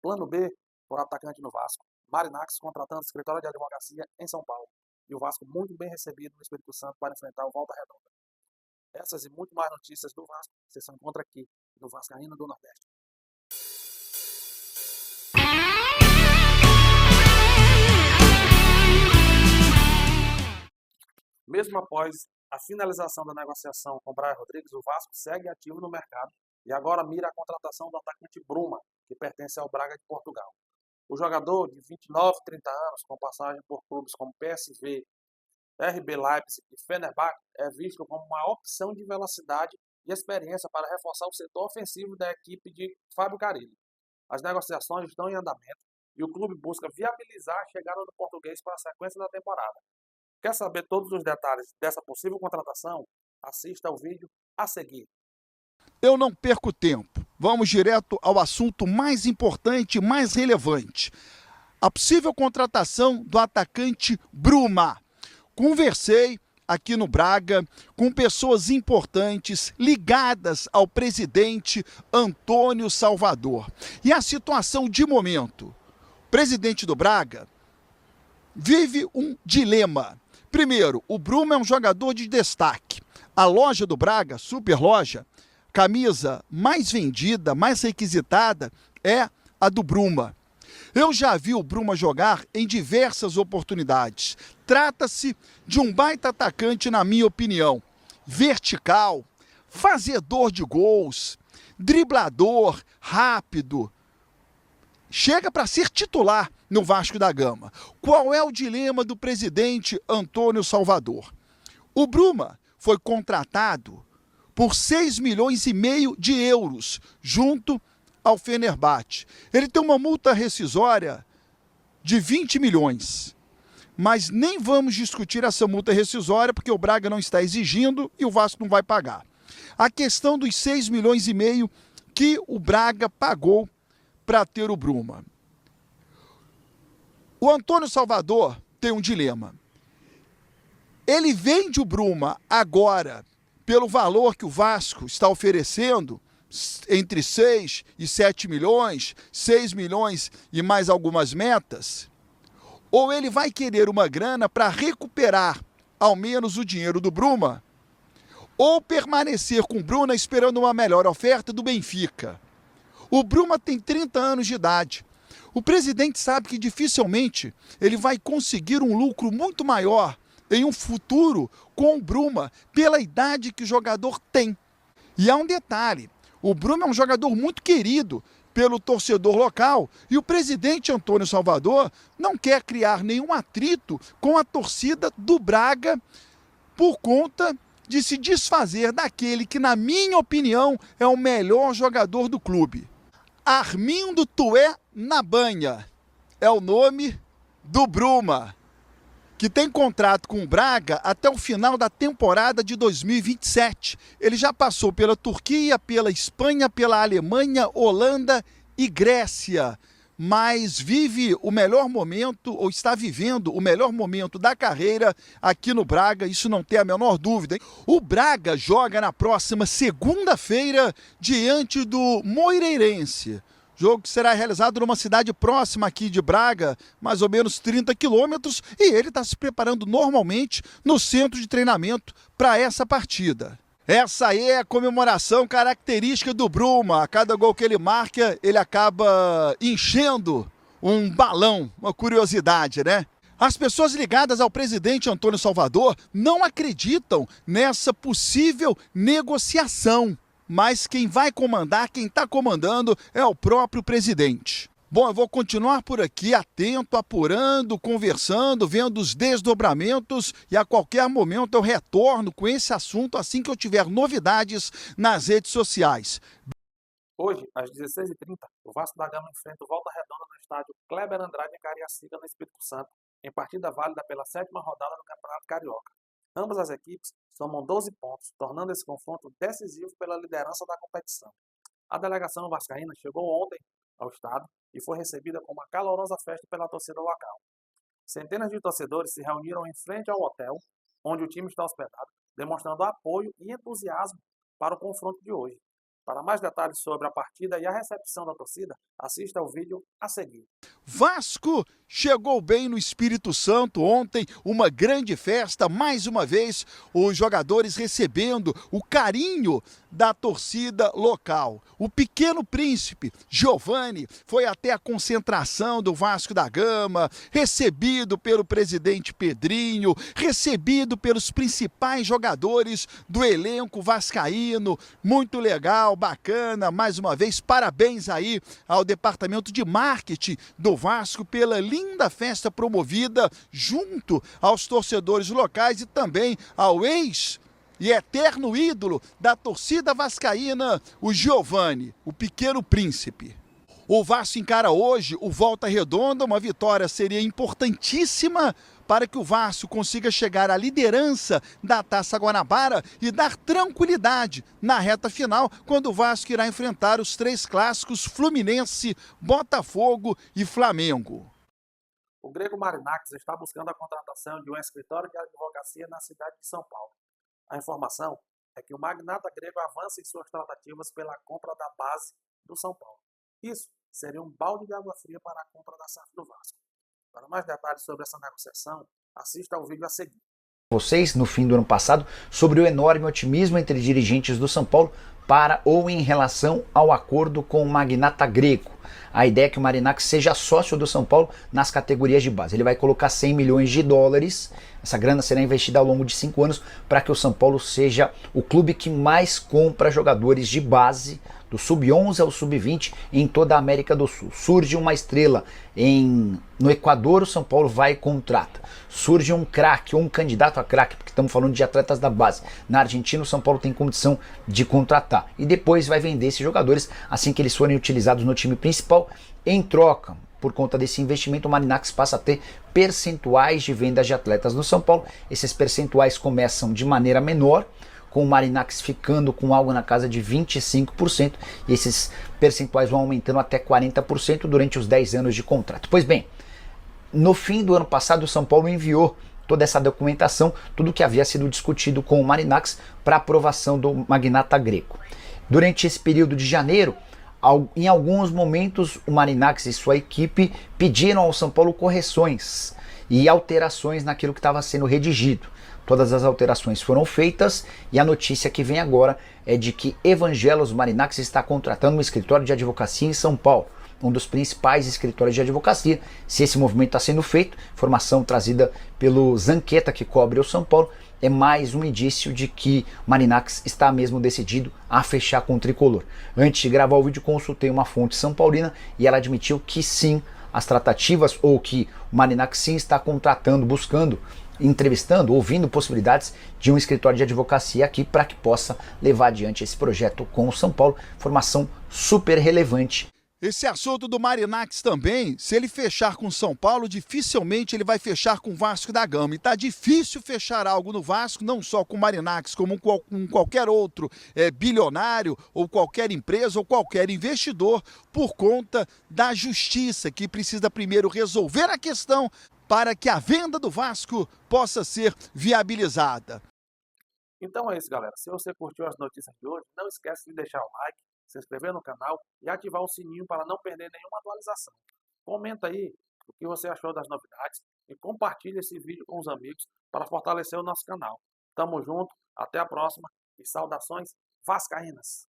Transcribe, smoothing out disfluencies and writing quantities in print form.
Plano B por atacante no Vasco. Marinax contratando escritório de advocacia em São Paulo. E o Vasco muito bem recebido no Espírito Santo para enfrentar o Volta Redonda. Essas e muito mais notícias do Vasco você só encontra aqui, no Vascaíno do Nordeste. Mesmo após a finalização da negociação com Brian Rodrigues, o Vasco segue ativo no mercado e agora mira a contratação do atacante Bruma, que pertence ao Braga de Portugal. O jogador de 29, 30 anos, com passagem por clubes como PSV, RB Leipzig e Fenerbahçe, é visto como uma opção de velocidade e experiência para reforçar o setor ofensivo da equipe de Fábio Carille. As negociações estão em andamento e o clube busca viabilizar a chegada do português para a sequência da temporada. Quer saber todos os detalhes dessa possível contratação? Assista ao vídeo a seguir. Eu não perco tempo. Vamos direto ao assunto mais importante e mais relevante. A possível contratação do atacante Bruma. Conversei aqui no Braga com pessoas importantes ligadas ao presidente Antônio Salvador. E a situação de momento. O presidente do Braga vive um dilema. Primeiro, o Bruma é um jogador de destaque. A loja do Braga, super loja, camisa mais vendida, mais requisitada é a do Bruma. Eu já vi o Bruma jogar em diversas oportunidades. Trata-se de um baita atacante, na minha opinião. Vertical, fazedor de gols, driblador, rápido. Chega para ser titular no Vasco da Gama. Qual é o dilema do presidente Antônio Salvador? O Bruma foi contratado por 6 milhões e meio de euros, junto ao Fenerbahçe. Ele tem uma multa rescisória de 20 milhões. Mas nem vamos discutir essa multa rescisória, porque o Braga não está exigindo e o Vasco não vai pagar. A questão dos 6 milhões e meio que o Braga pagou para ter o Bruma. O Antônio Salvador tem um dilema. Ele vende o Bruma agora pelo valor que o Vasco está oferecendo, entre 6 e 7 milhões, 6 milhões e mais algumas metas, ou ele vai querer uma grana para recuperar ao menos o dinheiro do Bruma, ou permanecer com o Bruma esperando uma melhor oferta do Benfica. O Bruma tem 30 anos de idade. O presidente sabe que dificilmente ele vai conseguir um lucro muito maior em um futuro com o Bruma, pela idade que o jogador tem. E há um detalhe, o Bruma é um jogador muito querido pelo torcedor local e o presidente Antônio Salvador não quer criar nenhum atrito com a torcida do Braga por conta de se desfazer daquele que, na minha opinião, é o melhor jogador do clube. Armindo Tué na Banha é o nome do Bruma, que tem contrato com o Braga até o final da temporada de 2027. Ele já passou pela Turquia, pela Espanha, pela Alemanha, Holanda e Grécia, mas vive o melhor momento, ou está vivendo o melhor momento da carreira aqui no Braga, isso não tem a menor dúvida, hein? O Braga joga na próxima segunda-feira diante do Moreirense. Jogo que será realizado numa cidade próxima aqui de Braga, mais ou menos 30 quilômetros, e ele está se preparando normalmente no centro de treinamento para essa partida. Essa aí é a comemoração característica do Bruma. A cada gol que ele marca, ele acaba enchendo um balão, uma curiosidade, né? As pessoas ligadas ao presidente Antônio Salvador não acreditam nessa possível negociação. Mas quem vai comandar, quem está comandando é o próprio presidente. Bom, eu vou continuar por aqui, atento, apurando, conversando, vendo os desdobramentos e a qualquer momento eu retorno com esse assunto assim que eu tiver novidades nas redes sociais. Hoje, às 16h30, o Vasco da Gama enfrenta o Volta Redonda no estádio Kleber Andrade em Cariacica, no Espírito Santo, em partida válida pela 7ª rodada do Campeonato Carioca. Ambas as equipes somam 12 pontos, tornando esse confronto decisivo pela liderança da competição. A delegação vascaína chegou ontem ao estado e foi recebida com uma calorosa festa pela torcida local. Centenas de torcedores se reuniram em frente ao hotel onde o time está hospedado, demonstrando apoio e entusiasmo para o confronto de hoje. Para mais detalhes sobre a partida e a recepção da torcida, assista ao vídeo a seguir. Vasco chegou bem no Espírito Santo ontem, uma grande festa, mais uma vez, os jogadores recebendo o carinho da torcida local. O Pequeno Príncipe, Giovani, foi até a concentração do Vasco da Gama, recebido pelo presidente Pedrinho, recebido pelos principais jogadores do elenco vascaíno. Muito legal, bacana, mais uma vez, parabéns aí ao departamento de marketing do Vasco pela linda festa promovida junto aos torcedores locais e também ao ex e eterno ídolo da torcida vascaína, o Giovani, o Pequeno Príncipe. O Vasco encara hoje o Volta Redonda, uma vitória seria importantíssima para que o Vasco consiga chegar à liderança da Taça Guanabara e dar tranquilidade na reta final, quando o Vasco irá enfrentar os 3 clássicos Fluminense, Botafogo e Flamengo. O grego Marinakis está buscando a contratação de um escritório de advocacia na cidade de São Paulo. A informação é que o magnata grego avança em suas tratativas pela compra da base do São Paulo. Isso seria um balde de água fria para a compra da SAF do Vasco. Para mais detalhes sobre essa negociação, assista ao vídeo a seguir. Vocês, no fim do ano passado, sobre o enorme otimismo entre dirigentes do São Paulo para ou em relação ao acordo com o magnata grego. A ideia é que o Marinakis seja sócio do São Paulo nas categorias de base. Ele vai colocar 100 milhões de dólares. Essa grana será investida ao longo de 5 anos para que o São Paulo seja o clube que mais compra jogadores de base, do sub-11 ao sub-20 em toda a América do Sul. Surge uma estrela no Equador, o São Paulo vai e contrata. Surge um craque ou um candidato a craque, porque estamos falando de atletas da base. Na Argentina, o São Paulo tem condição de contratar. E depois vai vender esses jogadores assim que eles forem utilizados no time principal. Em troca, por conta desse investimento, o Marinakis passa a ter percentuais de vendas de atletas no São Paulo. Esses percentuais começam de maneira menor, com o Marinakis ficando com algo na casa de 25%, e esses percentuais vão aumentando até 40% durante os 10 anos de contrato. Pois bem, no fim do ano passado, o São Paulo enviou toda essa documentação, tudo que havia sido discutido com o Marinakis para aprovação do magnata grego. Durante esse período de janeiro, em alguns momentos, o Marinakis e sua equipe pediram ao São Paulo correções e alterações naquilo que estava sendo redigido. Todas as alterações foram feitas e a notícia que vem agora é de que Evangelos Marinakis está contratando um escritório de advocacia em São Paulo, um dos principais escritórios de advocacia. Se esse movimento está sendo feito, informação trazida pelo Zanqueta, que cobre o São Paulo, é mais um indício de que Marinakis está mesmo decidido a fechar com o tricolor. Antes de gravar o vídeo, consultei uma fonte são paulina e ela admitiu que sim, as tratativas, ou que o Marinakis sim está contratando, buscando, entrevistando, ouvindo possibilidades de um escritório de advocacia aqui para que possa levar adiante esse projeto com o São Paulo. Informação super relevante. Esse assunto do Marinakis também, se ele fechar com São Paulo, dificilmente ele vai fechar com o Vasco da Gama. E tá difícil fechar algo no Vasco, não só com o Marinakis, como com qualquer outro bilionário, ou qualquer empresa, ou qualquer investidor, por conta da justiça, que precisa primeiro resolver a questão para que a venda do Vasco possa ser viabilizada. Então é isso, galera. Se você curtiu as notícias de hoje, não esquece de deixar o like, se inscrever no canal e ativar o sininho para não perder nenhuma atualização. Comenta aí o que você achou das novidades e compartilhe esse vídeo com os amigos para fortalecer o nosso canal. Tamo junto, até a próxima e saudações vascaínas!